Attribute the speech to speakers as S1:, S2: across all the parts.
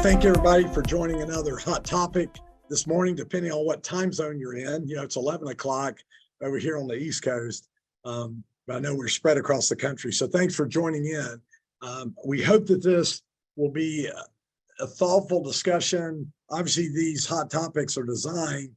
S1: thank everybody for joining another hot topic this morning, depending on what time zone you're in. You know, it's 11 o'clock over here on the East Coast, but I know we're spread across the country. So thanks for joining in. We hope that this will be a thoughtful discussion. Obviously, these hot topics are designed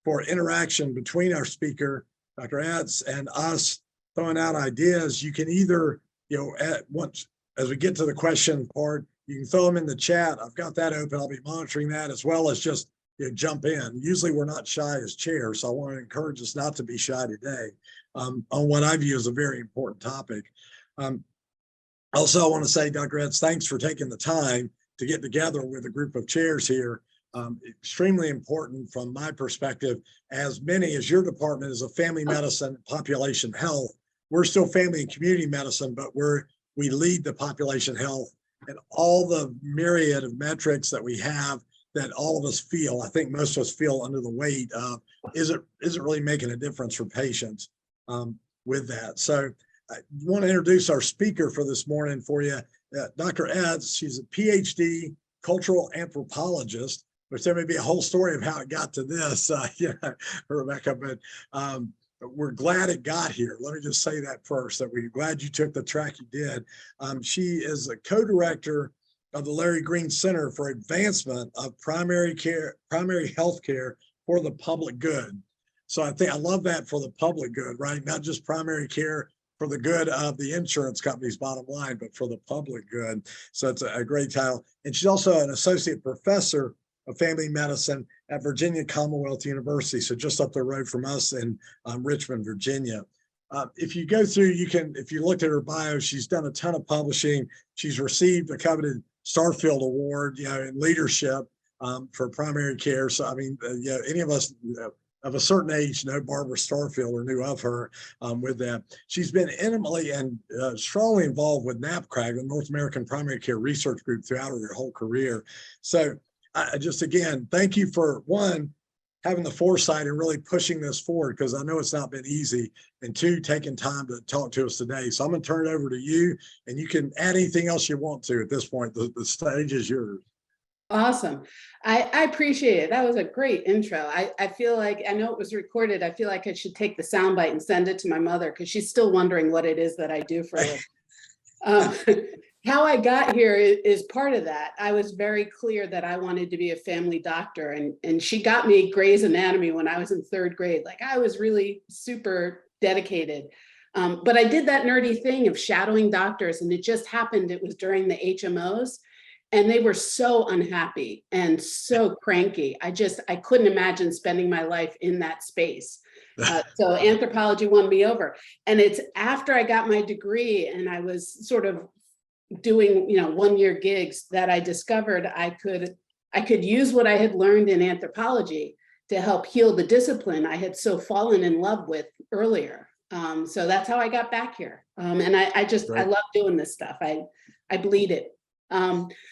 S1: for interaction between our speaker, Dr. Atz, and us throwing out ideas. You can either, as we get to the question part, you can throw them in the chat. I've got that open. I'll be monitoring that, as well as just jump in. Usually we're not shy as chairs, so I want to encourage us not to be shy today on what I view as a very important topic. Also, I want to say, Dr. Atz, thanks for taking the time to get together with a group of chairs here. Extremely important from my perspective, as many as your department is a family medicine, population health. We're still family and community medicine, but we lead the population health, and all the myriad of metrics that we have that all of us feel, I think most of us feel under the weight of, is it really making a difference for patients with that? So I want to introduce our speaker for this morning for you, Dr. Atz. She's a PhD cultural anthropologist, which there may be a whole story of how it got to this, Rebecca, but we're glad it got here. Let me just say that first, that we're glad you took the track you did. She is a co-director of the Larry Green Center for Advancement of Primary Health Care for the Public Good. So I love that, for the public good, right? Not just primary care for the good of the insurance company's bottom line, but for the public good. So it's a great title. And she's also an associate professor of family medicine at Virginia Commonwealth University, so just up the road from us in Richmond, Virginia. If you go through, if you looked at her bio, she's done a ton of publishing. She's received a coveted Starfield Award, in leadership for primary care. So, I mean, any of us of a certain age know Barbara Starfield or knew of her with that. She's been intimately and strongly involved with NAPCRG, the North American Primary Care Research Group, throughout her whole career. So again, thank you for, one, having the foresight and really pushing this forward, because I know it's not been easy, and two, taking time to talk to us today. So I'm going to turn it over to you, and you can add anything else you want to at this point. The stage is yours.
S2: Awesome. I appreciate it. That was a great intro. I feel like, I know it was recorded. I feel like I should take the soundbite and send it to my mother, because she's still wondering what it is that I do for it. How I got here is part of that. I was very clear that I wanted to be a family doctor, and she got me Grey's Anatomy when I was in 3rd grade. Like, I was really super dedicated. But I did that nerdy thing of shadowing doctors, and it just happened. It was during the HMOs, and they were so unhappy and so cranky. I couldn't imagine spending my life in that space. So anthropology won me over. And it's after I got my degree and I was sort of doing 1-year gigs that I discovered I could use what I had learned in anthropology to help heal the discipline I had so fallen in love with earlier. So that's how I got back here. And I love doing this stuff. I bleed it.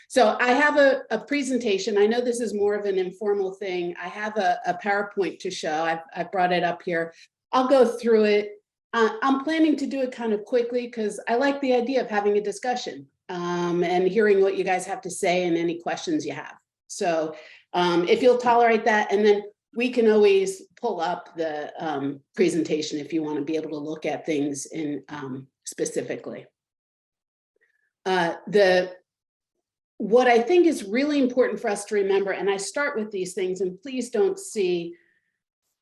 S2: So I have a presentation. I know this is more of an informal thing. I have a PowerPoint to show. I brought it up here. I'll go through it. I'm planning to do it kind of quickly, because I like the idea of having a discussion and hearing what you guys have to say and any questions you have. So if you'll tolerate that, and then we can always pull up the presentation if you want to be able to look at things in specifically. What I think is really important for us to remember, and I start with these things, and please don't see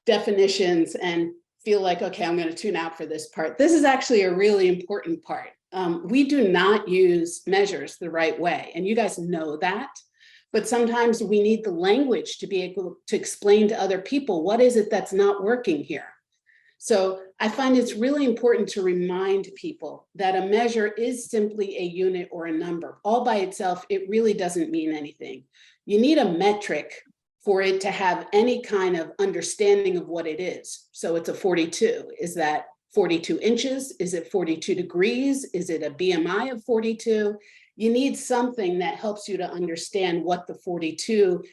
S2: definitions and feel like, okay, I'm going to tune out for this part. This is actually a really important part. We do not use measures the right way, and you guys know that, but sometimes we need the language to be able to explain to other people, what is it that's not working here? So I find it's really important to remind people that a measure is simply a unit or a number. All by itself, it really doesn't mean anything. You need a metric for it to have any kind of understanding of what it is. So it's a 42. Is that 42 inches? Is it 42 degrees? Is it a BMI of 42? You need something that helps you to understand what the 42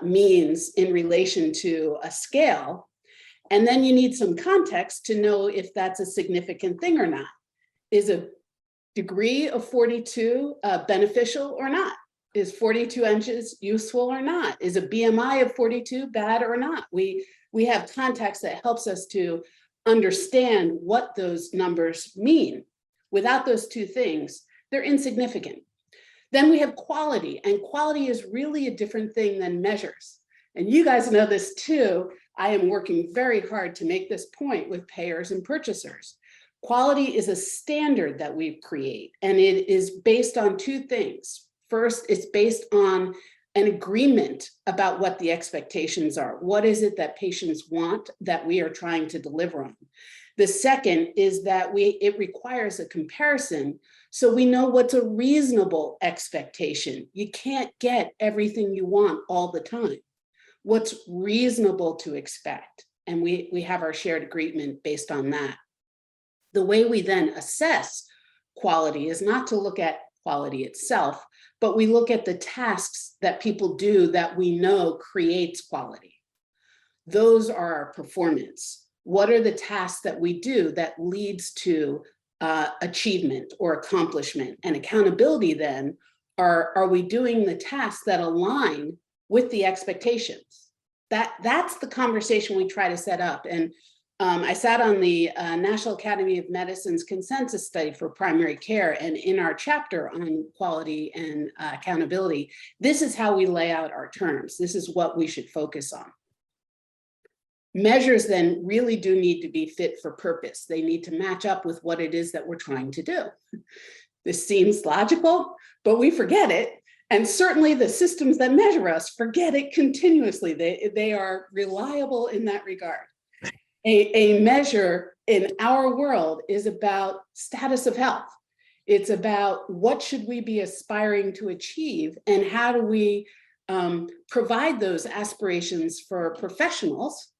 S2: means in relation to a scale. And then you need some context to know if that's a significant thing or not. Is a degree of 42 beneficial or not? Is 42 inches useful or not? Is a BMI of 42 bad or not? We have context that helps us to understand what those numbers mean. Without those two things, they're insignificant. Then we have quality, and quality is really a different thing than measures. And you guys know this too. I am working very hard to make this point with payers and purchasers. Quality is a standard that we create, and it is based on two things. First, it's based on an agreement about what the expectations are. What is it that patients want that we are trying to deliver on? The second is that it requires a comparison so we know what's a reasonable expectation. You can't get everything you want all the time. What's reasonable to expect? And we have our shared agreement based on that. The way we then assess quality is not to look at quality itself, but we look at the tasks that people do that we know creates quality. Those are our performance. What are the tasks that we do that leads to achievement or accomplishment? And accountability then, are we doing the tasks that align with the expectations? That's the conversation we try to set up. And I sat on the National Academy of Medicine's consensus study for primary care, and in our chapter on quality and accountability, this is how we lay out our terms. This is what we should focus on. Measures then really do need to be fit for purpose. They need to match up with what it is that we're trying to do. This seems logical, but we forget it. And certainly the systems that measure us forget it continuously. They are reliable in that regard. A measure in our world is about status of health. It's about what should we be aspiring to achieve, and how do we provide those aspirations for professionals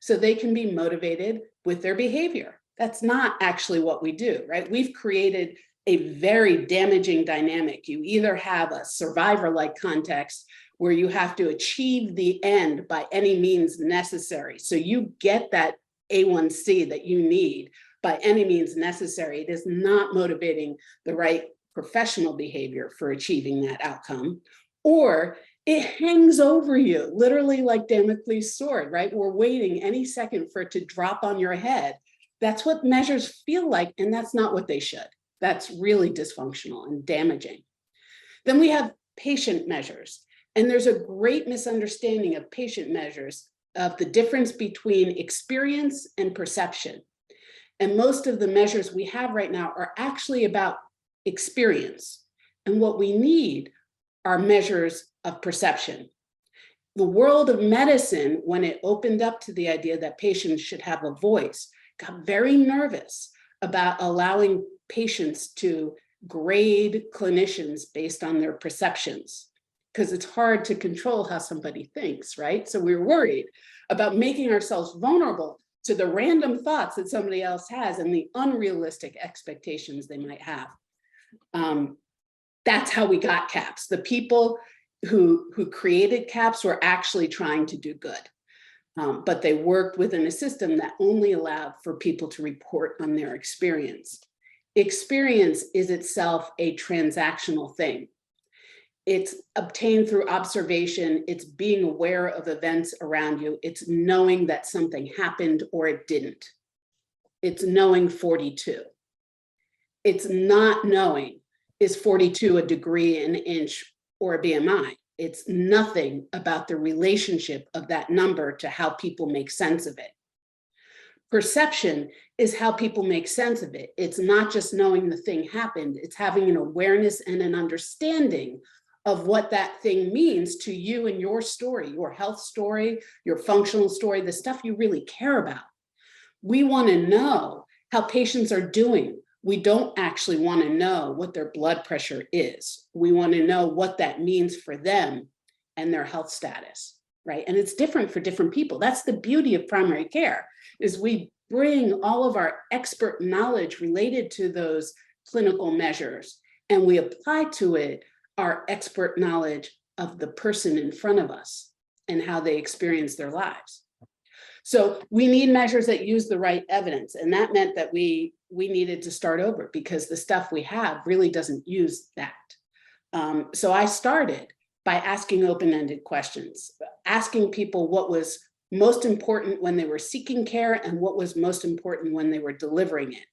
S2: so they can be motivated with their behavior. That's not actually what we do, right? We've created a very damaging dynamic. You either have a survivor-like context where you have to achieve the end by any means necessary. So you get that A1C that you need by any means necessary. It is not motivating the right professional behavior for achieving that outcome. Or it hangs over you, literally like Damocles' sword, right? We're waiting any second for it to drop on your head. That's what measures feel like, and that's not what they should. That's really dysfunctional and damaging. Then we have patient measures. And there's a great misunderstanding of patient measures, of the difference between experience and perception. And most of the measures we have right now are actually about experience. And what we need are measures of perception. The world of medicine, when it opened up to the idea that patients should have a voice, got very nervous about allowing patients to grade clinicians based on their perceptions, because it's hard to control how somebody thinks, right? So we're worried about making ourselves vulnerable to the random thoughts that somebody else has and the unrealistic expectations they might have. That's how we got CAHPS. The people who created CAHPS were actually trying to do good, but they worked within a system that only allowed for people to report on their experience. Experience is itself a transactional thing. It's obtained through observation. It's being aware of events around you. It's knowing that something happened or it didn't. It's knowing 42. It's not knowing, is 42 a degree, an inch, or a BMI? It's nothing about the relationship of that number to how people make sense of it. Perception is how people make sense of it. It's not just knowing the thing happened. It's having an awareness and an understanding of what that thing means to you and your story, your health story, your functional story, the stuff you really care about. We want to know how patients are doing. We don't actually want to know what their blood pressure is. We want to know what that means for them and their health status, right? And it's different for different people. That's the beauty of primary care, is we bring all of our expert knowledge related to those clinical measures, and we apply to it our expert knowledge of the person in front of us and how they experience their lives. So we need measures that use the right evidence. And that meant that we needed to start over, because the stuff we have really doesn't use that. So I started by asking open-ended questions, asking people what was most important when they were seeking care and what was most important when they were delivering it.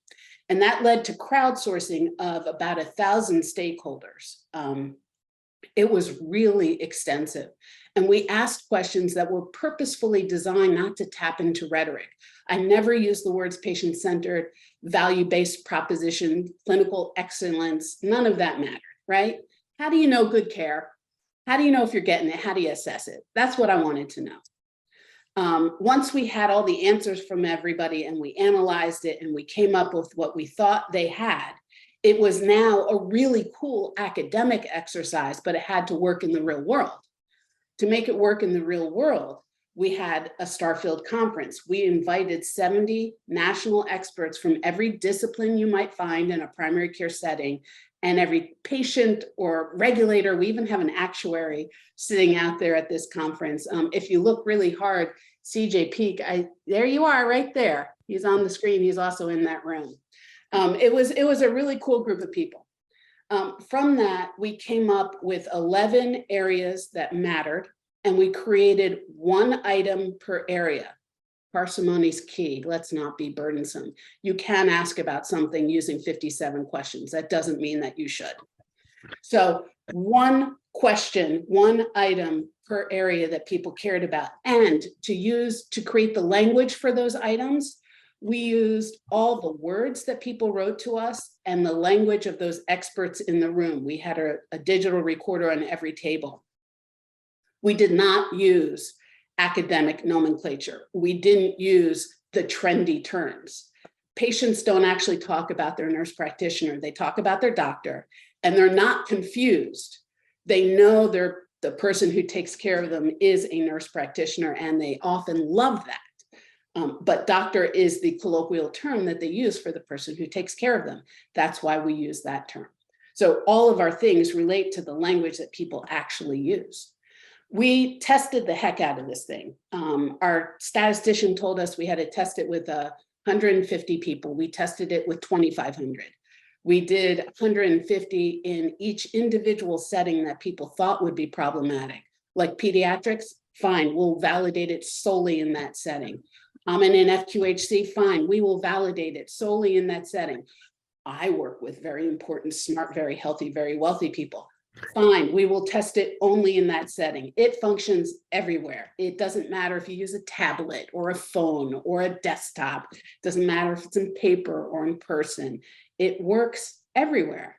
S2: And that led to crowdsourcing of about 1,000 stakeholders. It was really extensive. And we asked questions that were purposefully designed not to tap into rhetoric. I never used the words patient-centered, value-based proposition, clinical excellence, none of that mattered, right? How do you know good care? How do you know if you're getting it? How do you assess it? That's what I wanted to know. Once we had all the answers from everybody and we analyzed it and we came up with what we thought they had, it was now a really cool academic exercise, but it had to work in the real world. To make it work in the real world, we had a Starfield conference. We invited 70 national experts from every discipline you might find in a primary care setting, and every patient or regulator. We even have an actuary sitting out there at this conference. If you look really hard, CJ Peak, there you are right there. He's on the screen. He's also in that room. It was a really cool group of people. From that, we came up with 11 areas that mattered, and we created one item per area. Parsimony is key. Let's not be burdensome. You can ask about something using 57 questions. That doesn't mean that you should. So one question, one item per area that people cared about. And to create the language for those items, we used all the words that people wrote to us and the language of those experts in the room. We had a digital recorder on every table. We did not use academic nomenclature. We didn't use the trendy terms. Patients don't actually talk about their nurse practitioner. They talk about their doctor, and they're not confused. They know the person who takes care of them is a nurse practitioner, and they often love that. But doctor is the colloquial term that they use for the person who takes care of them. That's why we use that term. So all of our things relate to the language that people actually use. We tested the heck out of this thing. Our statistician told us we had to test it with 150 people. We tested it with 2,500. We did 150 in each individual setting that people thought would be problematic. Like pediatrics, fine, we'll validate it solely in that setting. And in FQHC, fine, we will validate it solely in that setting. I work with very important, smart, very healthy, very wealthy people. Fine, we will test it only in that setting. It functions everywhere. It doesn't matter if you use a tablet or a phone or a desktop. It doesn't matter if it's in paper or in person. It works everywhere.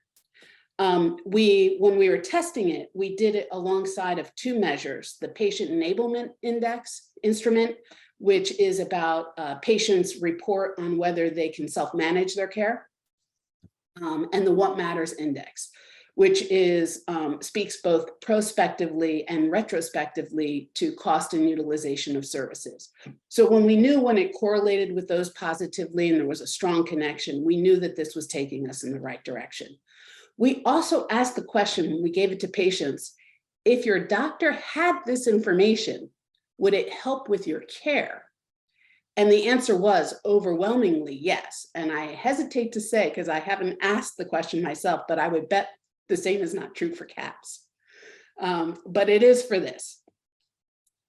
S2: When we were testing it, we did it alongside of two measures: the Patient Enablement Index instrument, which is about patients' report on whether they can self-manage their care, and the What Matters Index, which is speaks both prospectively and retrospectively to cost and utilization of services. So when it correlated with those positively and there was a strong connection, we knew that this was taking us in the right direction. We also asked the question when we gave it to patients: if your doctor had this information, would it help with your care? And the answer was overwhelmingly yes. And I hesitate to say, because I haven't asked the question myself, but I would bet the same is not true for CAPS. But it is for this.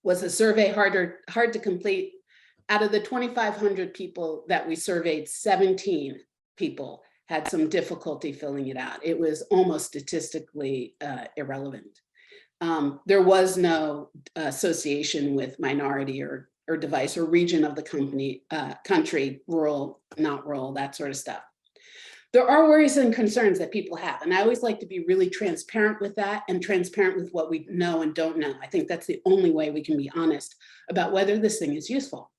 S2: Was the survey hard to complete? Out of the 2,500 people that we surveyed, 17 people had some difficulty filling it out. It was almost statistically irrelevant. There was no association with minority or device or region of the country, rural, not rural, that sort of stuff. There are worries and concerns that people have, and I always like to be really transparent with that and transparent with what we know and don't know. I think that's the only way we can be honest about whether this thing is useful.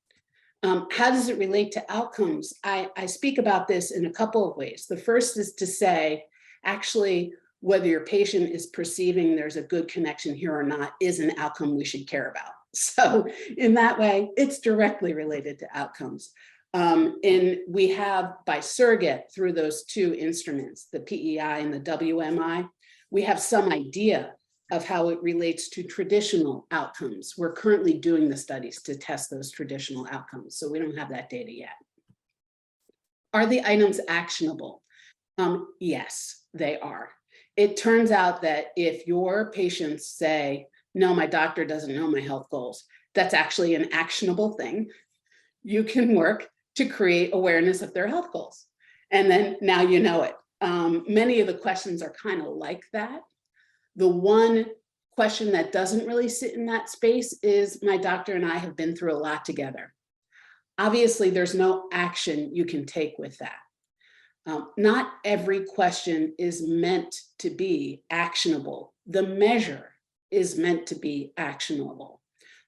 S2: How does it relate to outcomes? I speak about this in a couple of ways. The first is to say, actually, whether your patient is perceiving there's a good connection here or not is an outcome we should care about. So in that way, it's directly related to outcomes. And we have by surrogate through those two instruments, the PEI and the WMI, we have some idea of how it relates to traditional outcomes. We're currently doing the studies to test those traditional outcomes, so we don't have that data yet. Are the items actionable? Yes, they are. It turns out that if your patients say, no, my doctor doesn't know my health goals, that's actually an actionable thing. You can work to create awareness of their health goals. And then now you know it. Many of the questions are kind of like that. The one question that doesn't really sit in that space is, my doctor and I have been through a lot together. Obviously, there's no action you can take with that. Not every question is meant to be actionable. The measure is meant to be actionable.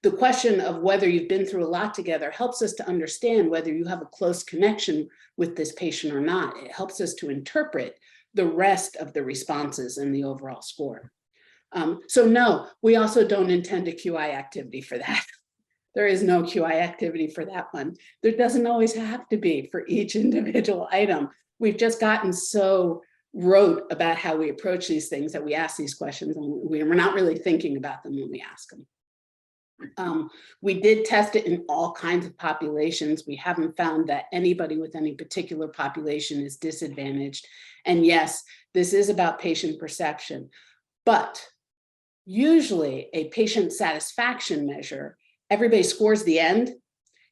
S2: The question of whether you've been through a lot together helps us to understand whether you have a close connection with this patient or not. It helps us to interpret the rest of the responses in the overall score. So no, we also don't intend a QI activity for that. There is no QI activity for that one. There doesn't always have to be for each individual item. We've just gotten so rote about how we approach these things that we ask these questions and we're not really thinking about them when we ask them. We did test it in all kinds of populations. We haven't found that anybody with any particular population is disadvantaged. And yes, this is about patient perception, but usually a patient satisfaction measure, everybody scores the end.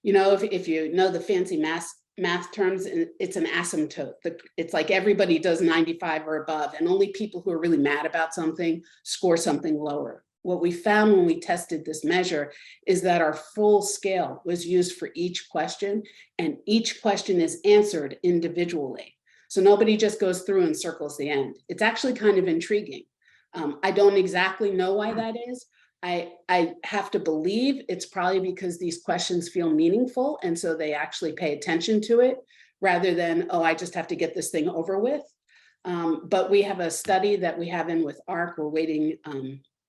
S2: You know, if you know the fancy math terms, it's an asymptote. It's like everybody does 95 or above, and only people who are really mad about something score something lower. What we found when we tested this measure is that our full scale was used for each question, and each question is answered individually. So nobody just goes through and circles the end. It's actually kind of intriguing. I don't exactly know why that is. I have to believe it's probably because these questions feel meaningful, and so they actually pay attention to it rather than, oh, I just have to get this thing over with. But we have a study that we have in with ARC. We're waiting.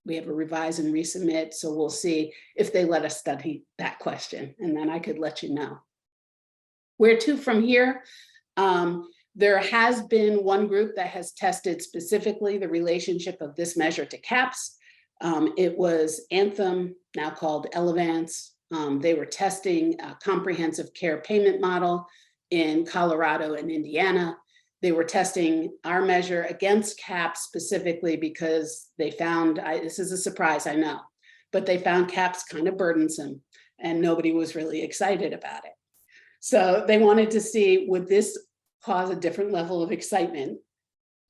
S2: We have a revise and resubmit, so we'll see if they let us study that question, and then I could let you know. Where to from here? There has been one group that has tested specifically the relationship of this measure to CAHPS. It was Anthem, now called Elevance. They were testing a comprehensive care payment model in Colorado and Indiana. They were testing our measure against CAHPS specifically because they found, this is a surprise, I know, but they found CAHPS kind of burdensome and nobody was really excited about it. So they wanted to see, would this cause a different level of excitement,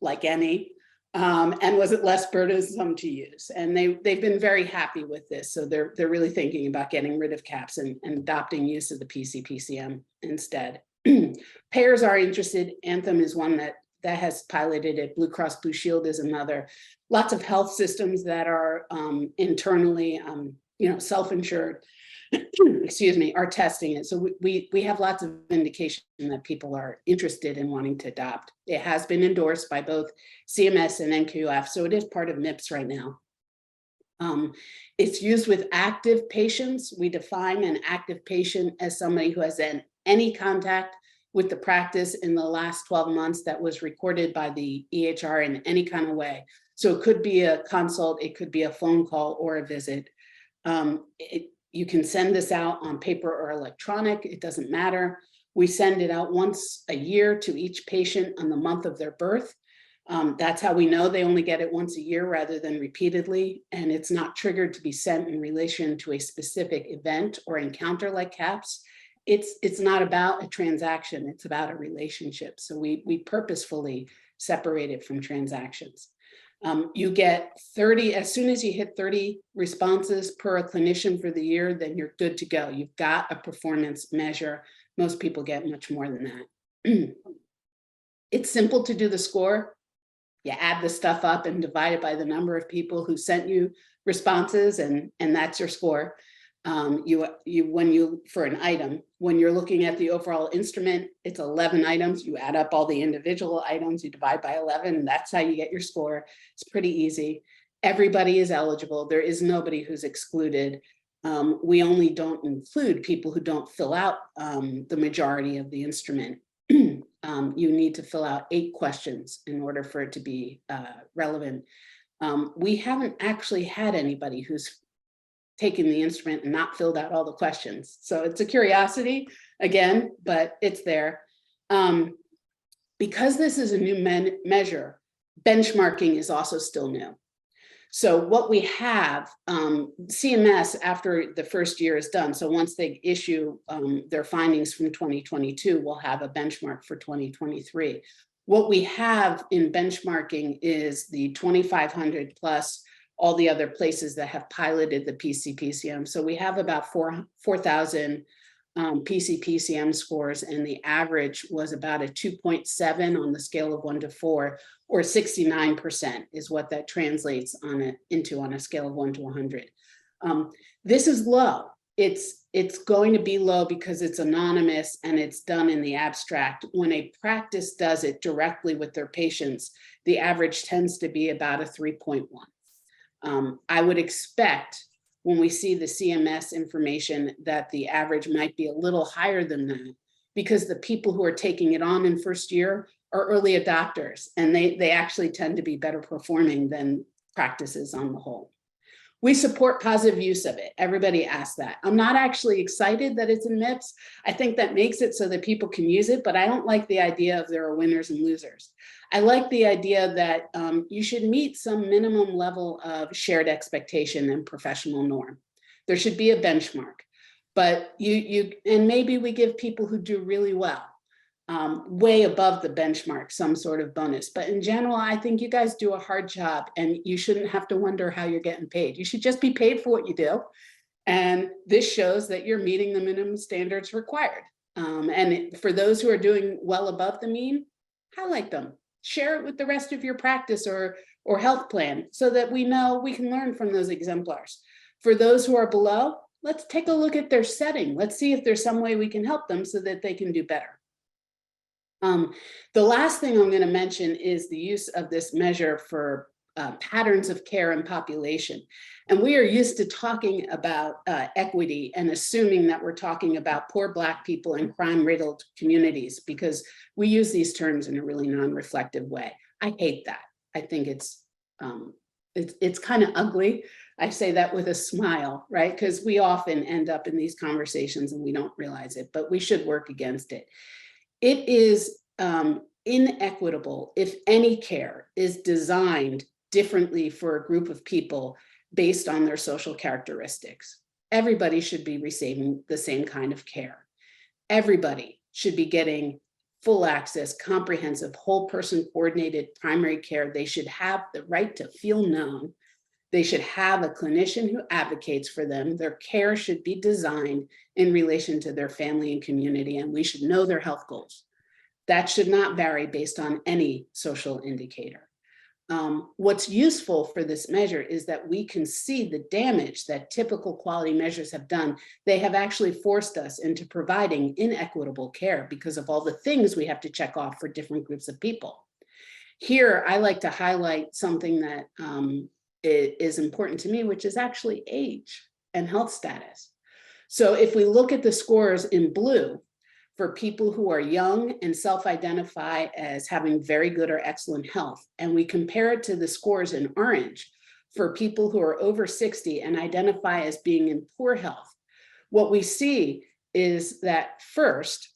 S2: like any, and was it less burdensome to use? And they've been very happy with this. So they're really thinking about getting rid of CAHPS and adopting use of the PCPCM instead. Payers are interested. Anthem is one that has piloted it. Blue Cross Blue Shield is another. Lots of health systems that are internally, self-insured, excuse me, are testing it. So we have lots of indication that people are interested in wanting to adopt. It has been endorsed by both CMS and NQF, so it is part of MIPS right now. It's used with active patients. We define an active patient as somebody who has any contact with the practice in the last 12 months that was recorded by the EHR in any kind of way. So it could be a consult, it could be a phone call or a visit. You can send this out on paper or electronic, it doesn't matter. We send it out once a year to each patient on the month of their birth. That's how we know they only get it once a year rather than repeatedly, and it's not triggered to be sent in relation to a specific event or encounter like CAHPS. It's not about a transaction, it's about a relationship. So we purposefully separate it from transactions. You get 30, as soon as you hit 30 responses per a clinician for the year, then you're good to go. You've got a performance measure. Most people get much more than that. It's simple to do the score. You add the stuff up and divide it by the number of people who sent you responses, and that's your score. For an item, when you're looking at the overall instrument, it's 11 items. You add up all the individual items, you divide by 11, and that's how you get your score. It's pretty easy. Everybody is eligible. There is nobody who's excluded. We only don't include people who don't fill out the majority of the instrument. You need to fill out 8 questions in order for it to be relevant. We haven't actually had anybody who's taken the instrument and not filled out all the questions. So it's a curiosity again, but it's there. Because this is a new measure, benchmarking is also still new. So what we have, CMS, after the first year is done, so once they issue their findings from 2022, we'll have a benchmark for 2023. What we have in benchmarking is the 2,500 plus all the other places that have piloted the PCPCM. So we have about 4,000 PCPCM scores, and the average was about a 2.7 on the scale of 1 to 4, or 69% is what that translates into on a scale of 1 to 100. This is low. It's going to be low because it's anonymous and it's done in the abstract. When a practice does it directly with their patients, the average tends to be about a 3.1. I would expect when we see the CMS information that the average might be a little higher than that, because the people who are taking it on in first year are early adopters, and they actually tend to be better performing than practices on the whole. We support positive use of it. Everybody asks that. I'm not actually excited that it's in MIPS. I think that makes it so that people can use it, but I don't like the idea of there are winners and losers. I like the idea that you should meet some minimum level of shared expectation and professional norm. There should be a benchmark, but and maybe we give people who do really well way above the benchmark some sort of bonus. But in general, I think you guys do a hard job, and you shouldn't have to wonder how you're getting paid. You should just be paid for what you do. And this shows that you're meeting the minimum standards required. And for those who are doing well above the mean, highlight them. Share it with the rest of your practice or health plan, so that we know we can learn from those exemplars. For those who are below, let's take a look at their setting. Let's see if there's some way we can help them so that they can do better. The last thing I'm going to mention is the use of this measure for patterns of care and population. And we are used to talking about equity and assuming that we're talking about poor Black people in crime-riddled communities, because we use these terms in a really non-reflective way. I hate that. I think it's kind of ugly. I say that with a smile, right? Because we often end up in these conversations and we don't realize it, but we should work against it. It is inequitable if any care is designed differently for a group of people based on their social characteristics. Everybody should be receiving the same kind of care. Everybody should be getting full access, comprehensive, whole person coordinated primary care. They should have the right to feel known. They should have a clinician who advocates for them. Their care should be designed in relation to their family and community, and we should know their health goals. That should not vary based on any social indicator. What's useful for this measure is that we can see the damage that typical quality measures have done. They have actually forced us into providing inequitable care because of all the things we have to check off for different groups of people. Here, I like to highlight something that is important to me, which is actually age and health status. So if we look at the scores in blue, for people who are young and self-identify as having very good or excellent health, and we compare it to the scores in orange for people who are over 60 and identify as being in poor health, what we see is that first,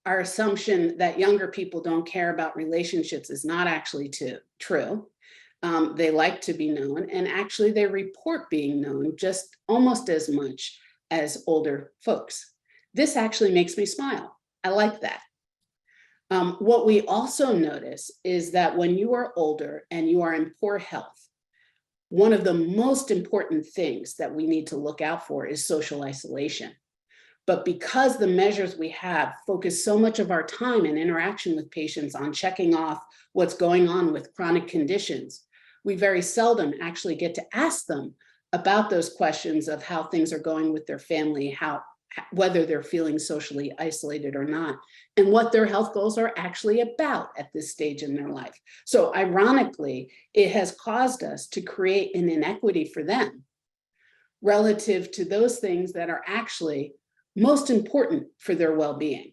S2: our assumption that younger people don't care about relationships is not actually true. They like to be known, and actually they report being known just almost as much as older folks. This actually makes me smile. I like that. What we also notice is that when you are older and you are in poor health, one of the most important things that we need to look out for is social isolation. But because the measures we have focus so much of our time and interaction with patients on checking off what's going on with chronic conditions, we very seldom actually get to ask them about those questions of how things are going with their family, whether they're feeling socially isolated or not, and what their health goals are actually about at this stage in their life. So ironically, it has caused us to create an inequity for them relative to those things that are actually most important for their well-being.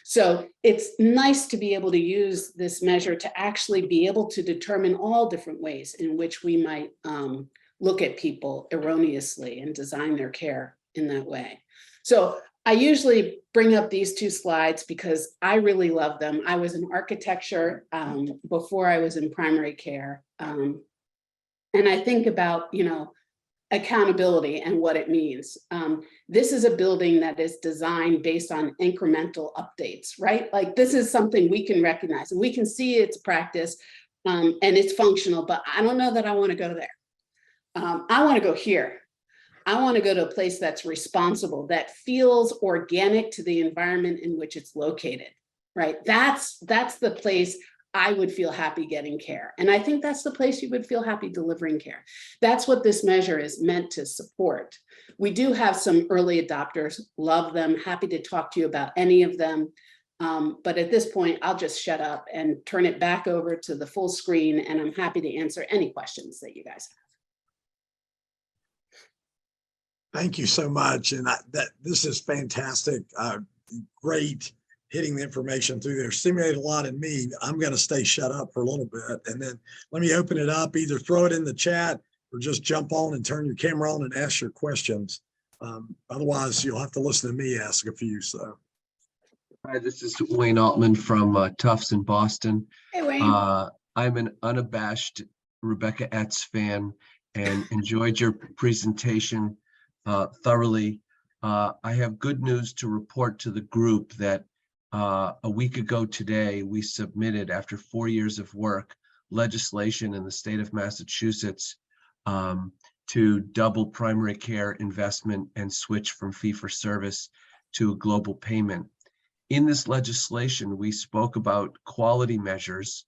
S2: So it's nice to be able to use this measure to actually be able to determine all different ways in which we might look at people erroneously and design their care in that way. So I usually bring up these two slides because I really love them. I was in architecture before I was in primary care. And I think about, accountability and what it means. This is a building that is designed based on incremental updates, right? Like this is something we can recognize and we can see its practice and it's functional, but I don't know that I want to go there. I want to go here. I want to go to a place that's responsible, that feels organic to the environment in which it's located, right? That's the place I would feel happy getting care. And I think that's the place you would feel happy delivering care. That's what this measure is meant to support. We do have some early adopters, love them, happy to talk to you about any of them. But at this point, I'll just shut up and turn it back over to the full screen, and I'm happy to answer any questions that you guys have.
S1: Thank you so much. And this is fantastic. Great hitting the information through there. Stimulated a lot in me. I'm going to stay shut up for a little bit. And then let me open it up. Either throw it in the chat or just jump on and turn your camera on and ask your questions. Otherwise, you'll have to listen to me ask a few. So.
S3: Hi, this is Wayne Altman from Tufts in Boston.
S2: Hey, Wayne.
S3: I'm an unabashed Rebecca Etz fan and enjoyed your presentation thoroughly. I have good news to report to the group that a week ago today, we submitted, after 4 years of work, legislation in the state of Massachusetts to double primary care investment and switch from fee-for-service to a global payment. In this legislation, we spoke about quality measures,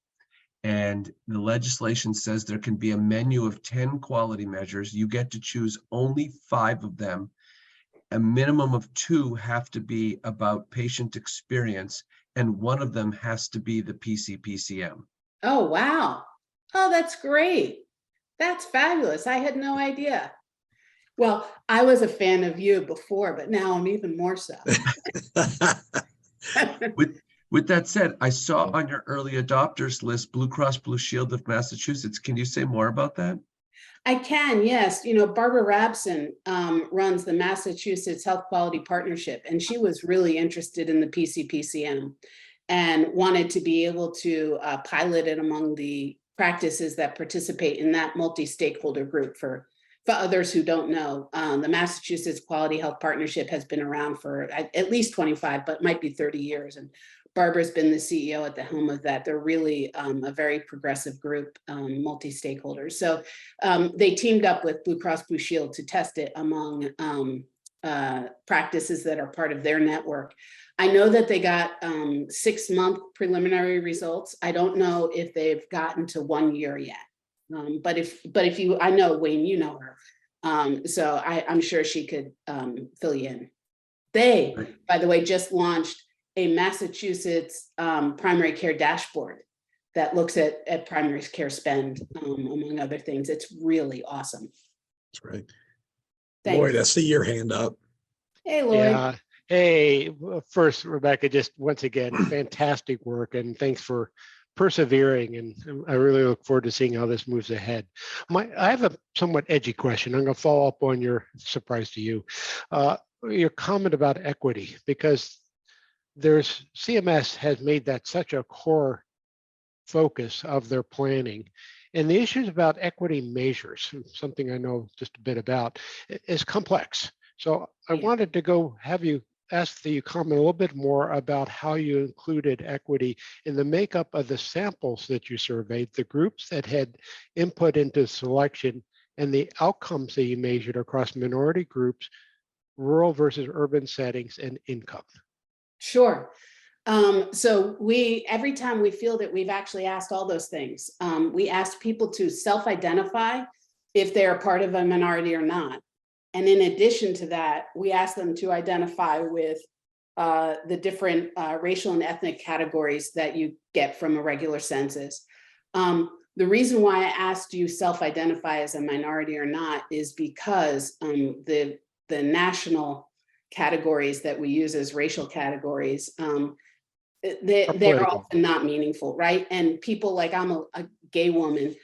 S3: and the legislation says there can be a menu of 10 quality measures. You get to choose only 5 of them. A minimum of 2 have to be about patient experience, and 1 of them has to be the PCPCM.
S2: Oh, wow. Oh, that's great. That's fabulous. I had no idea. Well, I was a fan of you before, but now I'm even more so.
S3: With that said, I saw on your early adopters list Blue Cross Blue Shield of Massachusetts. Can you say more about that?
S2: I can, yes. Barbara Rabson runs the Massachusetts Health Quality Partnership, and she was really interested in the PCPCM and wanted to be able to pilot it among the practices that participate in that multi-stakeholder group. For others who don't know, the Massachusetts Quality Health Partnership has been around for at least 25, but might be 30 years. And Barbara's been the CEO at the helm of that. They're really a very progressive group, multi-stakeholders. So they teamed up with Blue Cross Blue Shield to test it among practices that are part of their network. I know that they got 6-month preliminary results. I don't know if they've gotten to 1 year yet. But if you, I know Wayne, you know her. So I'm sure she could fill you in. They, by the way, just launched a Massachusetts primary care dashboard that looks at primary care spend, among other things. It's really awesome.
S1: That's right.
S2: Thanks.
S1: Lloyd, I see your hand up.
S2: Hey, Lloyd.
S4: Yeah. Hey, first, Rebecca, just once again, fantastic work, and thanks for persevering. And I really look forward to seeing how this moves ahead. I have a somewhat edgy question. I'm going to follow up on your surprise to you, your comment about equity, because CMS has made that such a core focus of their planning. And the issues about equity measures, something I know just a bit about, is complex. So I wanted to have you ask that you comment a little bit more about how you included equity in the makeup of the samples that you surveyed, the groups that had input into selection, and the outcomes that you measured across minority groups, rural versus urban settings, and income.
S2: Sure. So every time we feel that we've actually asked all those things, we asked people to self-identify if they're part of a minority or not. And in addition to that, we asked them to identify with the different racial and ethnic categories that you get from a regular census. The reason why I asked you self-identify as a minority or not is because the national categories that we use as racial categories, they're often not meaningful, right? And people like, I'm a gay woman,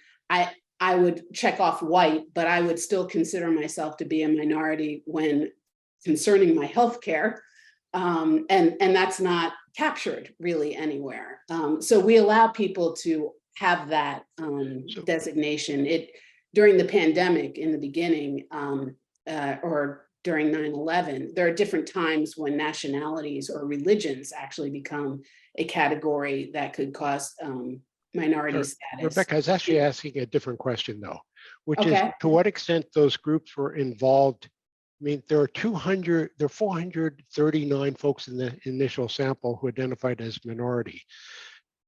S2: I would check off white, but I would still consider myself to be a minority when concerning my healthcare. And that's not captured really anywhere. So we allow people to have that designation. During the pandemic in the beginning, or during 9/11, there are different times when nationalities or religions actually become a category that could cause minority status.
S4: Rebecca, I was actually asking a different question though, which is
S2: Okay.
S4: to what extent those groups were involved. I mean, there are 439 folks in the initial sample who identified as minority.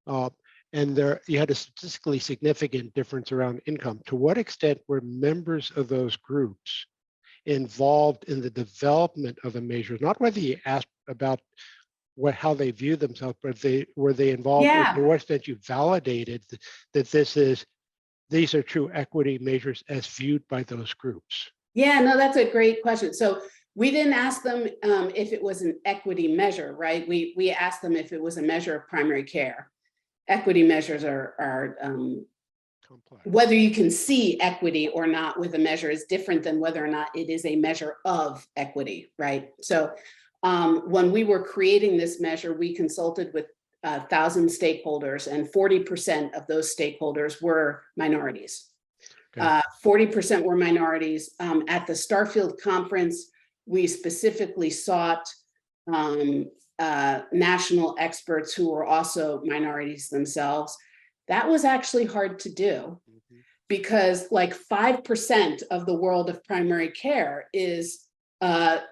S4: And you had a statistically significant difference around income. To what extent were members of those groups involved in the development of the measures? Not whether you asked about how they view themselves, but were they involved?
S2: Yeah.
S4: To what extent you validated that these are true equity measures as viewed by those groups?
S2: Yeah, no, that's a great question. So we didn't ask them if it was an equity measure, right? We asked them if it was a measure of primary care. Equity measures are
S4: Complex.
S2: whether you can see equity or not with a measure is different than whether or not it is a measure of equity, right? So when we were creating this measure, we consulted with 1,000 stakeholders, and 40% of those stakeholders were minorities.
S4: Okay.
S2: 40% were minorities. At the Starfield conference, we specifically sought national experts who were also minorities themselves. That was actually hard to do because like 5% of the world of primary care is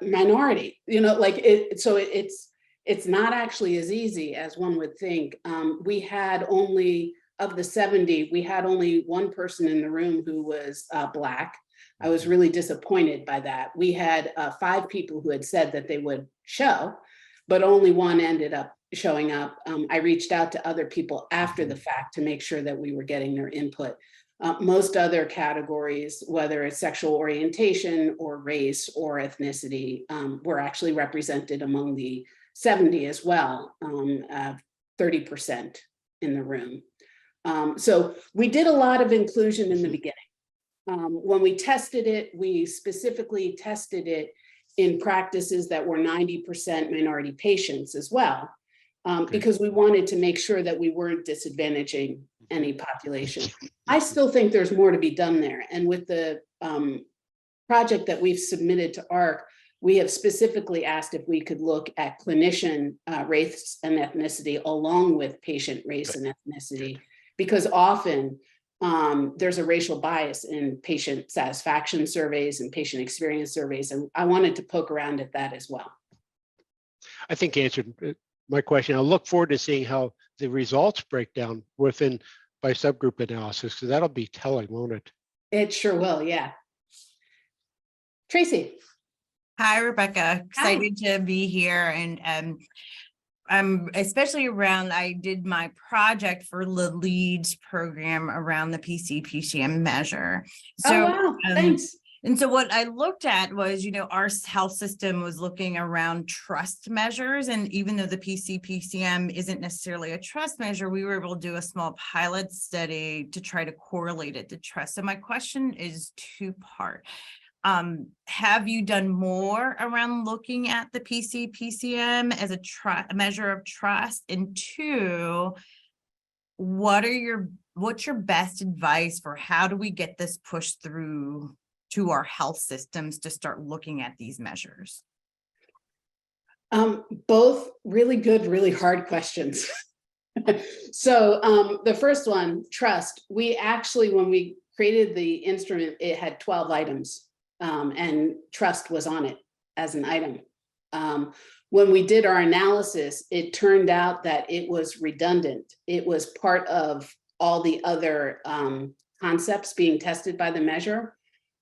S2: minority, so it's not actually as easy as one would think. We had only, of the 70, we had only one person in the room who was Black. I was really disappointed by that. We had 5 people who had said that they would show, but only one ended up showing up. I reached out to other people after the fact to make sure that we were getting their input. Most other categories, whether it's sexual orientation or race or ethnicity, were actually represented among the 70 as well, 30% in the room. So we did a lot of inclusion in the beginning. When we tested it, we specifically tested it in practices that were 90% minority patients as well, because we wanted to make sure that we weren't disadvantaging any population. I still think there's more to be done there. And with the project that we've submitted to AHRQ, we have specifically asked if we could look at clinician race and ethnicity along with patient race and ethnicity, because often there's a racial bias in patient satisfaction surveys and patient experience surveys. And I wanted to poke around at that as well.
S4: I think you answered my question. I'll look forward to seeing how the results break down by subgroup analysis, because that'll be telling, won't it?
S2: It sure will, yeah. Tracy.
S5: Hi, Rebecca. Excited to be here. And I'm especially around, I did my project for the LEADS program around the PC-PCM measure. So,
S2: oh, wow. Thanks.
S5: And so what I looked at was, our health system was looking around trust measures. And even though the PC-PCM isn't necessarily a trust measure, we were able to do a small pilot study to try to correlate it to trust. So my question is 2-part. Have you done more around looking at the PC-PCM as a measure of trust? And 2, what's your best advice for how do we get this pushed through to our health systems to start looking at these measures?
S2: Both really good, really hard questions. So the first one, trust. We actually, when we created the instrument, it had 12 items. And trust was on it as an item. When we did our analysis, it turned out that it was redundant. It was part of all the other concepts being tested by the measure.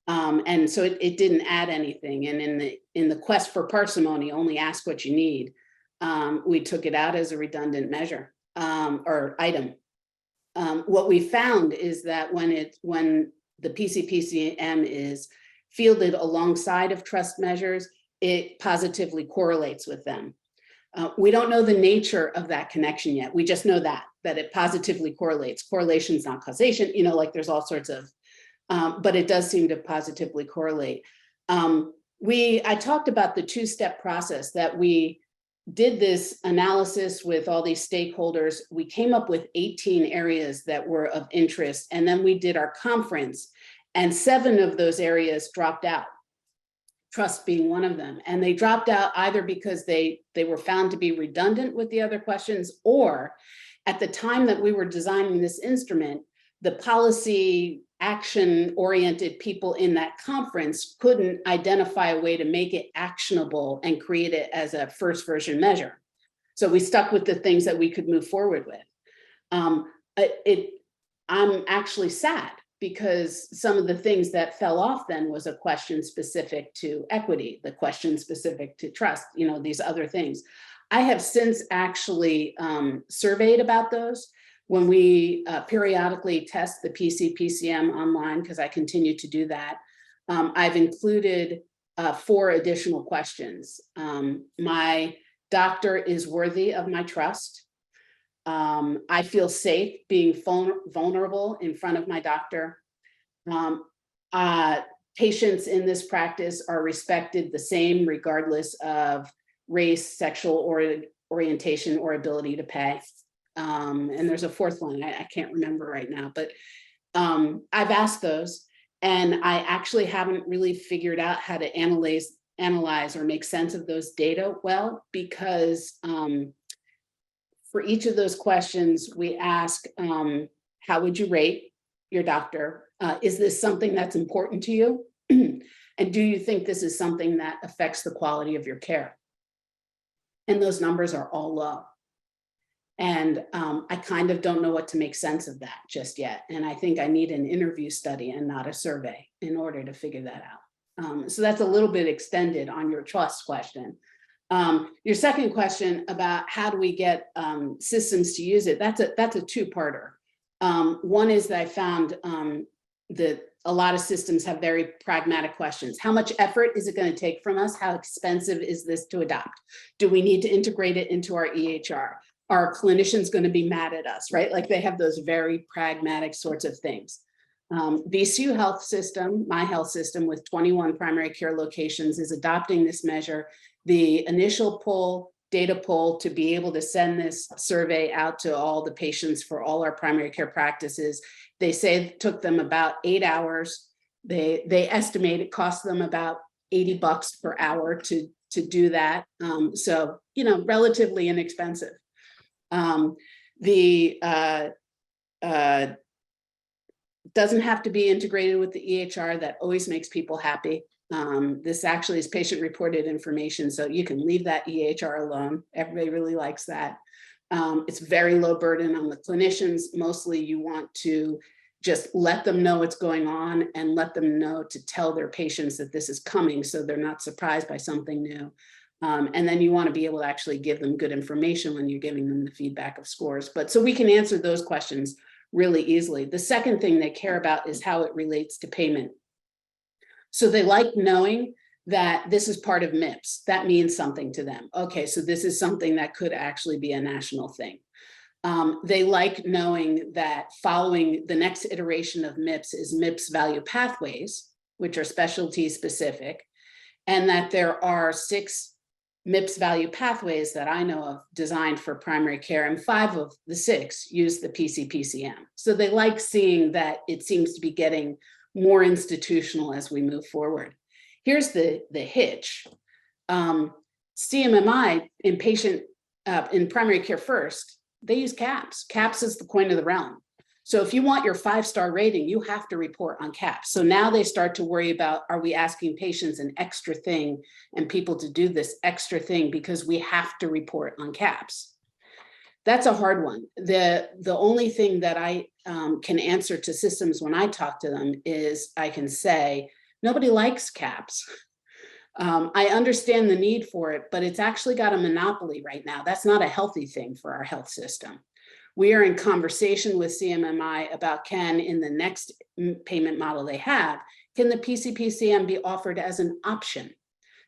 S2: And so it didn't add anything. And in the quest for parsimony, only ask what you need, we took it out as a redundant measure or item. What we found is that when the PC-PCM is fielded alongside of trust measures, it positively correlates with them. We don't know the nature of that connection yet. We just know that it positively correlates. Correlation is not causation, like there's all sorts of, but it does seem to positively correlate. I talked about the 2-step process that we did this analysis with all these stakeholders. We came up with 18 areas that were of interest. And then we did our conference, and 7 of those areas dropped out, trust being one of them. And they dropped out either because they were found to be redundant with the other questions, or at the time that we were designing this instrument, the policy action-oriented people in that conference couldn't identify a way to make it actionable and create it as a first version measure. So we stuck with the things that we could move forward with. I'm actually sad because some of the things that fell off then was a question specific to equity, the question specific to trust, these other things. I have since actually surveyed about those. When we periodically test the PC-PCM online, because I continue to do that, I've included 4 additional questions. My doctor is worthy of my trust. I feel safe being vulnerable in front of my doctor. Patients in this practice are respected the same regardless of race, sexual orientation, or ability to pay. And there's a 4th one, I can't remember right now, but I've asked those, and I actually haven't really figured out how to analyze or make sense of those data well, because for each of those questions, we ask, how would you rate your doctor? Is this something that's important to you? And do you think this is something that affects the quality of your care? And those numbers are all low. And I kind of don't know what to make sense of that just yet. And I think I need an interview study and not a survey in order to figure that out. So that's a little bit extended on your trust question. Your second question about how do we get systems to use it, that's a 2-parter. One is that I found that a lot of systems have very pragmatic questions. How much effort is it going to take from us? How expensive is this to adopt? Do we need to integrate it into our EHR? Are clinicians going to be mad at us, right? Like, they have those very pragmatic sorts of things. VCU Health System, my health system with 21 primary care locations, is adopting this measure. The initial data pull to be able to send this survey out to all the patients for all our primary care practices, they say it took them about 8 hours. They estimate it cost them about $80 per hour to do that. So, relatively inexpensive. Doesn't have to be integrated with the EHR. That always makes people happy. This actually is patient reported information, so you can leave that EHR alone. Everybody really likes that. It's very low burden on the clinicians. Mostly you want to just let them know what's going on and let them know to tell their patients that this is coming, so they're not surprised by something new. And then you want to be able to actually give them good information when you're giving them the feedback of scores. But so we can answer those questions really easily. The second thing they care about is how it relates to payment. So they like knowing that this is part of MIPS. That means something to them. Okay, so this is something that could actually be a national thing. They like knowing that following the next iteration of MIPS is MIPS value pathways, which are specialty specific, and that there are 6 MIPS value pathways that I know of designed for primary care, and 5 of the 6 use the PC-PCM. So they like seeing that it seems to be getting more institutional as we move forward. Here's the hitch. CMMI in primary care first, they use CAHPS. CAHPS is the coin of the realm. So if you want your 5-star rating, you have to report on CAHPS. So now they start to worry about, are we asking patients an extra thing and people to do this extra thing because we have to report on CAHPS? That's a hard one. The only thing that I can answer to systems when I talk to them is I can say, nobody likes CAHPS. I understand the need for it, but it's actually got a monopoly right now. That's not a healthy thing for our health system. We are in conversation with CMMI about in the next payment model they have, can the PC-PCM be offered as an option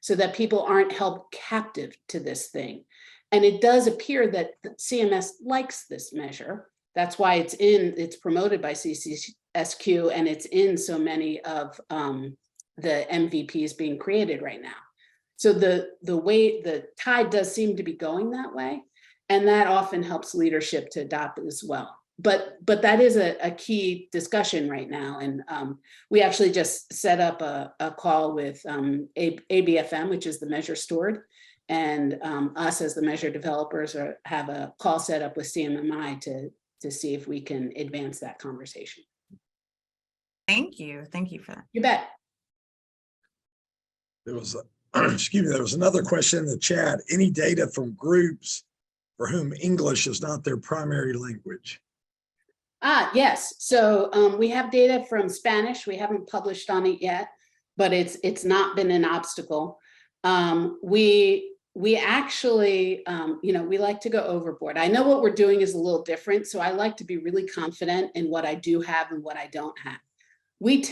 S2: so that people aren't held captive to this thing? And it does appear that CMS likes this measure. That's why it's promoted by CCSQ, and it's in so many of the MVPs being created right now. So the way the tide does seem to be going that way, and that often helps leadership to adopt it as well. But that is a key discussion right now. And we actually just set up a call with ABFM, which is the Measure Steward, and us as the Measure developers have a call set up with CMMI to see if we can advance that conversation.
S5: Thank you for that.
S2: You bet.
S1: There was, excuse me, there was another question in the chat. Any data from groups for whom English is not their primary language?
S2: Yes. So we have data from Spanish. We haven't published on it yet, but it's not been an obstacle. We actually, we like to go overboard. I know what we're doing is a little different, so I like to be really confident in what I do have and what I don't have. We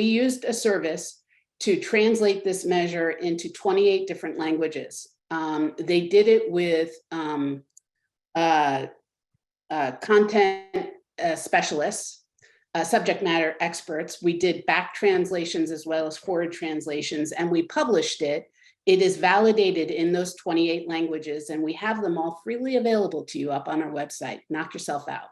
S2: used a service to translate this measure into 28 different languages. They did it with content specialists, subject matter experts. We did back translations as well as forward translations, and we published it. It is validated in those 28 languages, and we have them all freely available to you up on our website. Knock yourself out.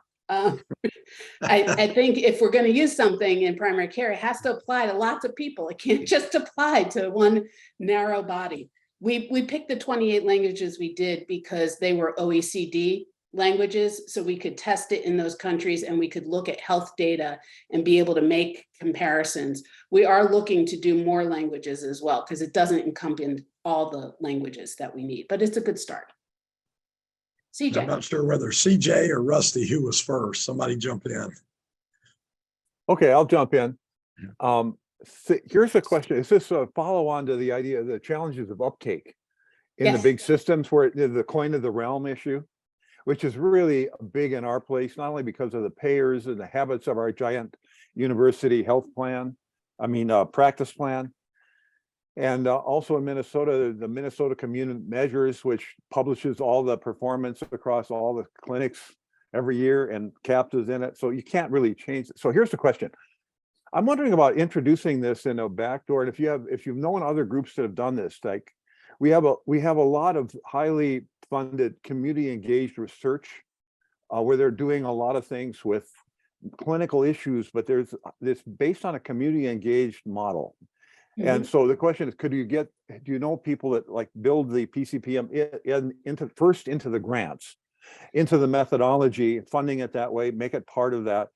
S2: I think if we're going to use something in primary care, it has to apply to lots of people. It can't just apply to one narrow body. We picked the 28 languages we did because they were OECD languages, so we could test it in those countries and we could look at health data and be able to make comparisons. We are looking to do more languages as well because it doesn't encompass all the languages that we need, but it's a good start.
S1: I'm
S2: CJ.
S1: not sure whether CJ or Rusty, who was first. Somebody jump in.
S6: Okay, I'll jump in. Here's a question. Is this a follow on to the idea of the challenges of uptake in the
S2: Yes.
S6: big systems where the coin of the realm issue, which is really big in our place, not only because of the payers and the habits of our giant university health plan, practice plan, and also in Minnesota, the Minnesota Community Measures, which publishes all the performance across all the clinics every year and CAPS is in it. So you can't really change it. So here's the question. I'm wondering about introducing this in a backdoor. And if you've known other groups that have done this, like we have a lot of highly funded community engaged research where they're doing a lot of things with clinical issues, but there's this based on a community engaged model. And so the question is, do you know people that like build the PCPM into the grants, into the methodology, funding it that way, make it part of that.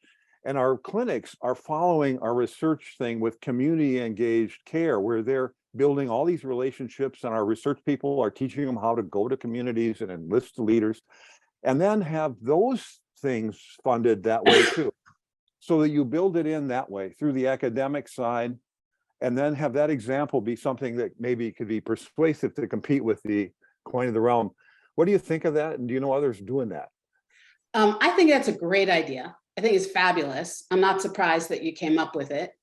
S6: And our clinics are following our research thing with community engaged care, where they're building all these relationships and our research people are teaching them how to go to communities and enlist the leaders, and then have those things funded that way too. So that you build it in that way through the academic side, and then have that example be something that maybe could be persuasive to compete with the coin of the realm. What do you think of that? And do you know others doing that?
S2: I think that's a great idea. I think it's fabulous. I'm not surprised that you came up with it.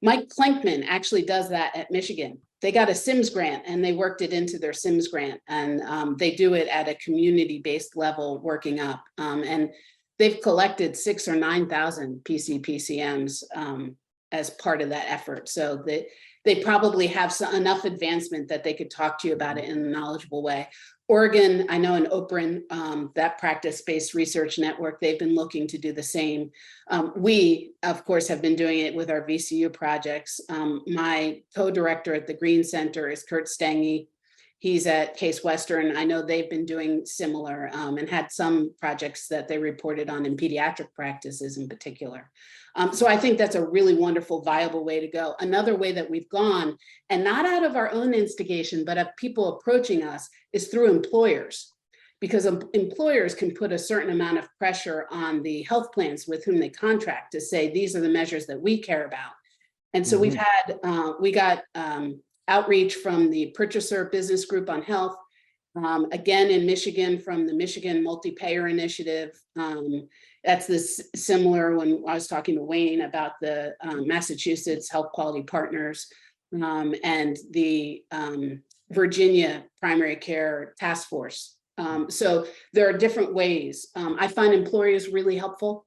S2: Mike Klenkman actually does that at Michigan. They got a SIMS grant and they worked it into their SIMS grant, and they do it at a community-based level working up. And they've collected 6,000 or 9,000 PCPCMs as part of that effort. So they probably have enough advancement that they could talk to you about it in a knowledgeable way. Oregon, I know in Oprah, that practice-based research network, they've been looking to do the same. We, of course, have been doing it with our VCU projects. My co-director at the Green Center is Kurt Stange. He's at Case Western. I know they've been doing similar and had some projects that they reported on in pediatric practices in particular. So I think that's a really wonderful, viable way to go. Another way that we've gone, and not out of our own instigation, but of people approaching us, is through employers, because employers can put a certain amount of pressure on the health plans with whom they contract to say, these are the measures that we care about. And so we got outreach from the Purchaser Business Group on Health, again in Michigan from the Michigan Multi-Payer Initiative. That's this similar when I was talking to Wayne about the Massachusetts Health Quality Partners and the Virginia Primary Care Task Force. So there are different ways. I find employers really helpful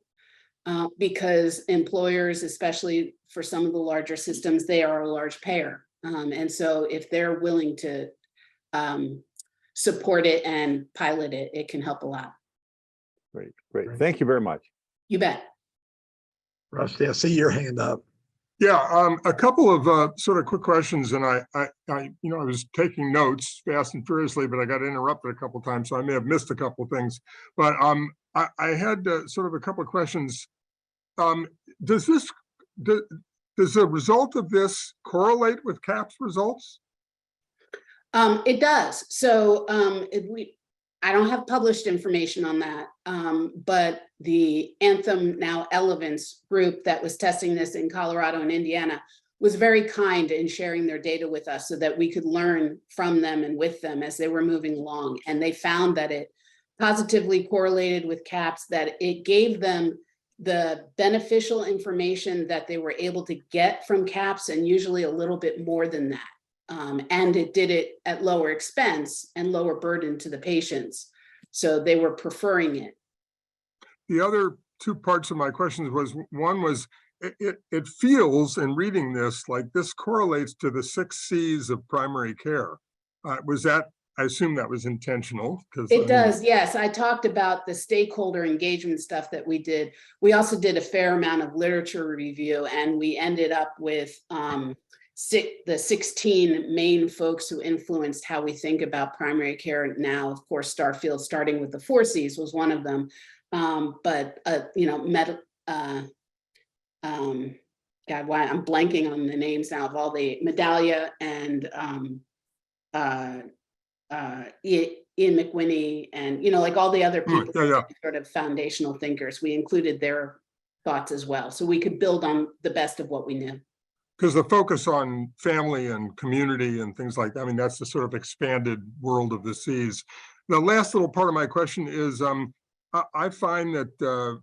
S2: because employers, especially for some of the larger systems, they are a large payer. And so if they're willing to support it and pilot it, it can help a lot.
S6: Great, great. Thank you very much.
S2: You bet.
S1: Rusty, I see your hand up.
S7: Yeah, a couple of sort of quick questions, and I was taking notes fast and furiously, but I got interrupted a couple times, so I may have missed a couple things. But I had sort of a couple of questions. Does the result of this correlate with CAPS results?
S2: It does. So I don't have published information on that, but the Anthem Now Elevance group that was testing this in Colorado and Indiana was very kind in sharing their data with us so that we could learn from them and with them as they were moving along. And they found that it positively correlated with CAPS, that it gave them the beneficial information that they were able to get from CAPS, and usually a little bit more than that. And it did it at lower expense and lower burden to the patients. So they were preferring it.
S7: The other two parts of my questions was, one was, it feels in reading this like this correlates to the 6 C's of primary care. Was that, I assume that was intentional?
S2: It does, yes. I talked about the stakeholder engagement stuff that we did. We also did a fair amount of literature review, and we ended up with the 16 main folks who influenced how we think about primary care now. Of course, Starfield, starting with the 4 C's, was one of them. God, why I'm blanking on the names now of all the Medallia and Ian McWinney, and like all the other people, sort of foundational thinkers. We included their thoughts as well, so we could build on the best of what we knew.
S7: Because the focus on family and community and things like that, I mean, that's the sort of expanded world of the C's. The last little part of my question is, I find that, the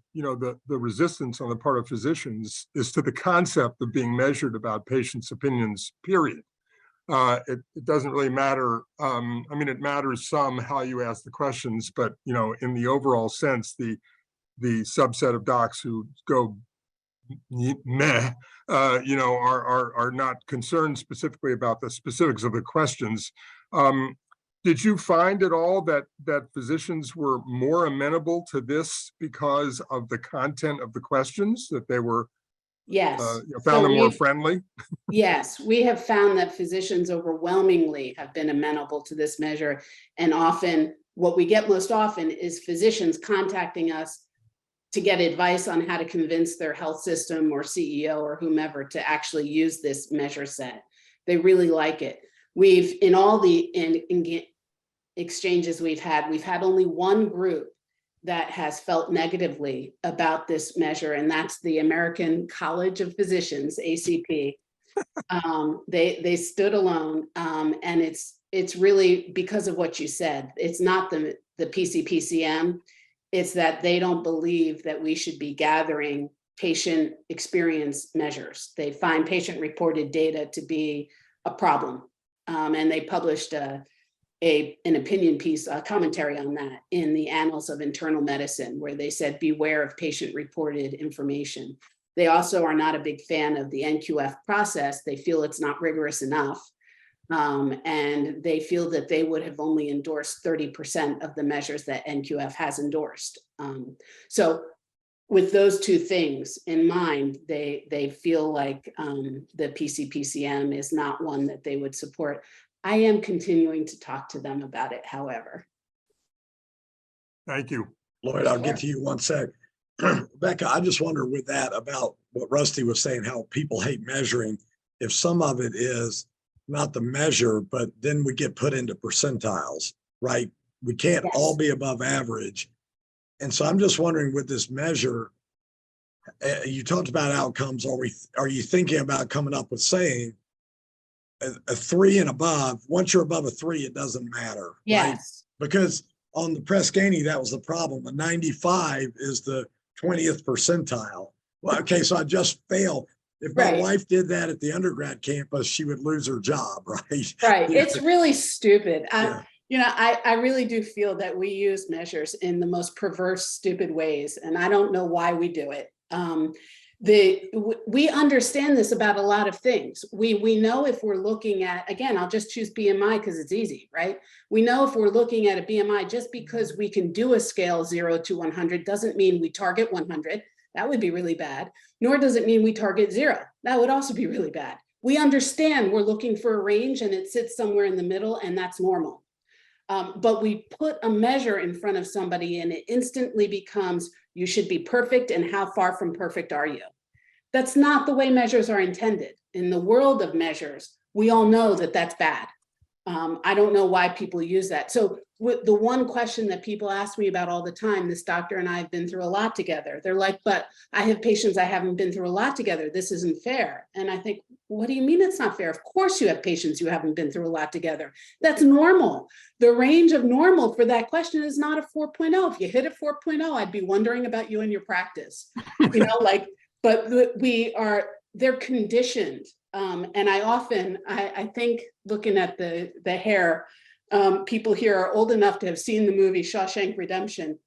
S7: resistance on the part of physicians is to the concept of being measured about patients' opinions, period. It doesn't really matter. I mean, it matters some how you ask the questions, but, in the overall sense, the subset of docs who go meh, are not concerned specifically about the specifics of the questions. Did you find at all that physicians were more amenable to this because of the content of the questions, that they were
S2: Yes.
S7: found them more friendly?
S2: Yes, we have found that physicians overwhelmingly have been amenable to this measure. And often what we get most often is physicians contacting us to get advice on how to convince their health system or CEO or whomever to actually use this measure set. They really like it. In all the exchanges we've had only one group that has felt negatively about this measure, and that's the American College of Physicians, ACP. They stood alone, and it's really because of what you said. It's not the PCPCM. It's that they don't believe that we should be gathering patient experience measures. They find patient-reported data to be a problem, and they published an opinion piece, a commentary on that in the Annals of Internal Medicine, where they said, beware of patient-reported information. They also are not a big fan of the NQF process. They feel it's not rigorous enough. And they feel that they would have only endorsed 30% of the measures that NQF has endorsed. So with those two things in mind, they feel like the PCPCM is not one that they would support. I am continuing to talk to them about it, however.
S7: Thank you.
S1: Lloyd, I'll get to you one sec. Rebecca, I just wonder with that about what Rusty was saying, how people hate measuring, if some of it is not the measure, but then we get put into percentiles, right? We can't all be above average. And so I'm just wondering with this measure, you talked about outcomes. Are you thinking about coming up with saying a 3 and above? Once you're above a 3, it doesn't matter.
S2: Yes.
S1: Right? Because on the Press Ganey, that was the problem. A 95 is the 20th percentile. Well, okay, so I just failed. If my wife did that at the undergrad campus, she would lose her job, right?
S2: Right. It's really stupid. I really do feel that we use measures in the most perverse, stupid ways, and I don't know why we do it. We understand this about a lot of things. We know if we're looking at, again, I'll just choose BMI because it's easy, right? We know if we're looking at a BMI, just because we can do a scale 0 to 100 doesn't mean we target 100. That would be really bad. Nor does it mean we target 0. That would also be really bad. We understand we're looking for a range and it sits somewhere in the middle, and that's normal. But we put a measure in front of somebody and it instantly becomes, you should be perfect, and how far from perfect are you? That's not the way measures are intended. In the world of measures, we all know that that's bad. I don't know why people use that. So the one question that people ask me about all the time, this doctor and I have been through a lot together. They're like, but I have patients I haven't been through a lot together. This isn't fair. And I think, what do you mean it's not fair? Of course you have patients you haven't been through a lot together. That's normal. The range of normal for that question is not a 4.0. If you hit a 4.0, I'd be wondering about you and your practice. You know, like, but they're conditioned. And I think looking at the hair, people here are old enough to have seen the movie Shawshank Redemption.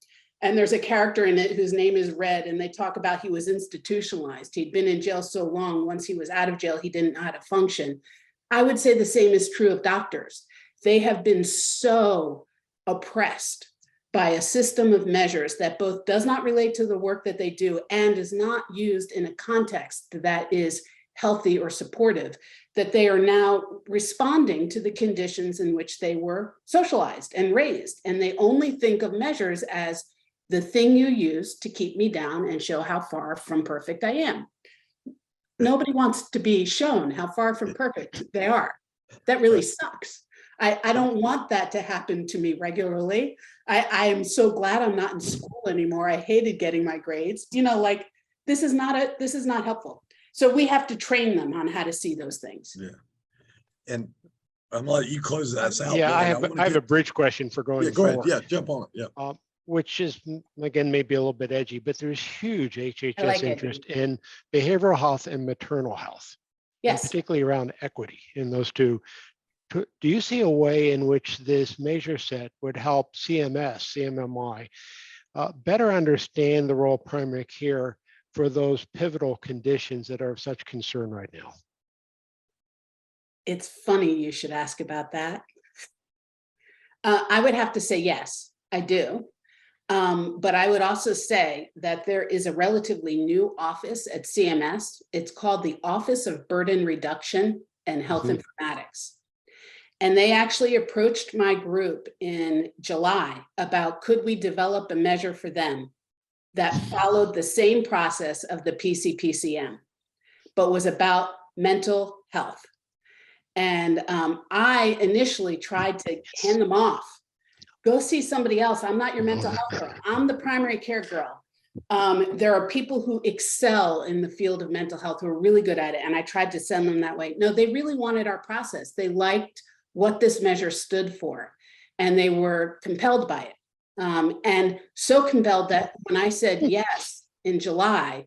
S2: And there's a character in it whose name is Red, and they talk about he was institutionalized. He'd been in jail so long, once he was out of jail, he didn't know how to function. I would say the same is true of doctors. They have been so oppressed by a system of measures that both does not relate to the work that they do and is not used in a context that is healthy or supportive, that they are now responding to the conditions in which they were socialized and raised. And they only think of measures as the thing you use to keep me down and show how far from perfect I am. Nobody wants to be shown how far from perfect they are. That really sucks. I don't want that to happen to me regularly. I am so glad I'm not in school anymore. I hated getting my grades. You know, like, this is not helpful. So we have to train them on how to see those things.
S1: Yeah. And I'm gonna let you close that out.
S4: Yeah,
S1: Bill.
S4: I have a bridge question for going
S1: Yeah, go ahead.
S4: forward.
S1: Yeah, jump on it. Yeah.
S4: Which is, again, maybe a little bit edgy, but there's huge HHS
S2: like
S4: interest in behavioral health and maternal health. And
S2: Yes.
S4: particularly around equity in those two. Do you see a way in which this measure set would help CMMI better understand the role of primary care for those pivotal conditions that are of such concern right now?
S2: It's funny you should ask about that. I would have to say yes, I do. But I would also say that there is a relatively new office at CMS. It's called the Office of Burden Reduction and Health Informatics. And they actually approached my group in July about, could we develop a measure for them that followed the same process of the PCPCM, but was about mental health. And I initially tried to hand them off. Go see somebody else. I'm not your mental health girl. I'm the primary care girl. There are people who excel in the field of mental health who are really good at it. And I tried to send them that way. No, they really wanted our process. They liked what this measure stood for, and they were compelled by it. And so compelled that when I said yes in July,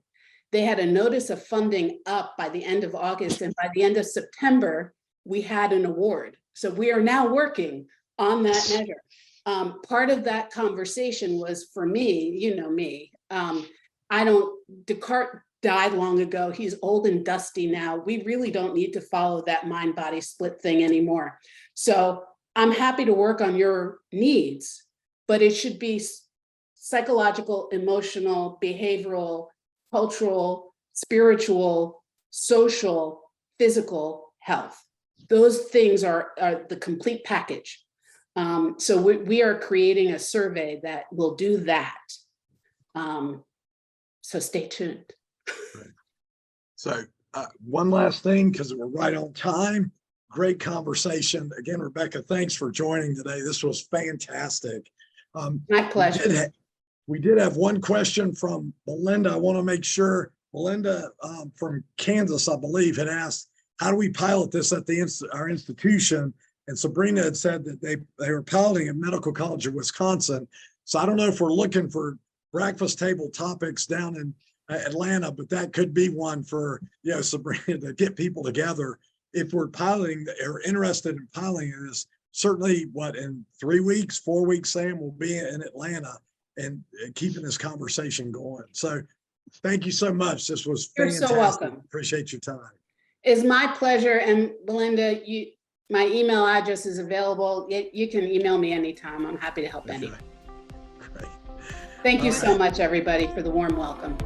S2: they had a notice of funding up by the end of August, and by the end of September, we had an award. So we are now working on that measure. Part of that conversation was, for me, you know me, Descartes died long ago. He's old and dusty now. We really don't need to follow that mind-body split thing anymore. So I'm happy to work on your needs, but it should be psychological, emotional, behavioral, cultural, spiritual, social, physical health. Those things are the complete package. So we are creating a survey that will do that. So stay tuned.
S1: Right. So one last thing, because we're right on time. Great conversation. Again, Rebecca, thanks for joining today. This was fantastic.
S2: My pleasure.
S1: We did have one question from Melinda. I want to make sure, Melinda from Kansas, I believe, had asked, how do we pilot this at our institution? And Sabrina had said that they were piloting at Medical College of Wisconsin. So I don't know if we're looking for breakfast table topics down in Atlanta, but that could be one for, Sabrina, to get people together. If we're piloting or interested in piloting this, certainly in 3 weeks, 4 weeks, Sam will be in Atlanta and keeping this conversation going. So Thank you so much. This was
S2: You're so
S1: fantastic.
S2: welcome.
S1: Appreciate your time.
S2: It's my pleasure. And Belinda, my email address is available. You can email me anytime. I'm happy to help
S1: Okay.
S2: anyone.
S1: Great.
S2: Thank you
S1: All
S2: so
S1: right.
S2: much, everybody, for the warm welcome.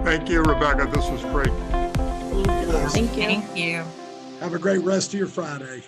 S7: Thank you, Rebecca. This was great.
S5: Thank you.
S1: Have a great rest of your Friday.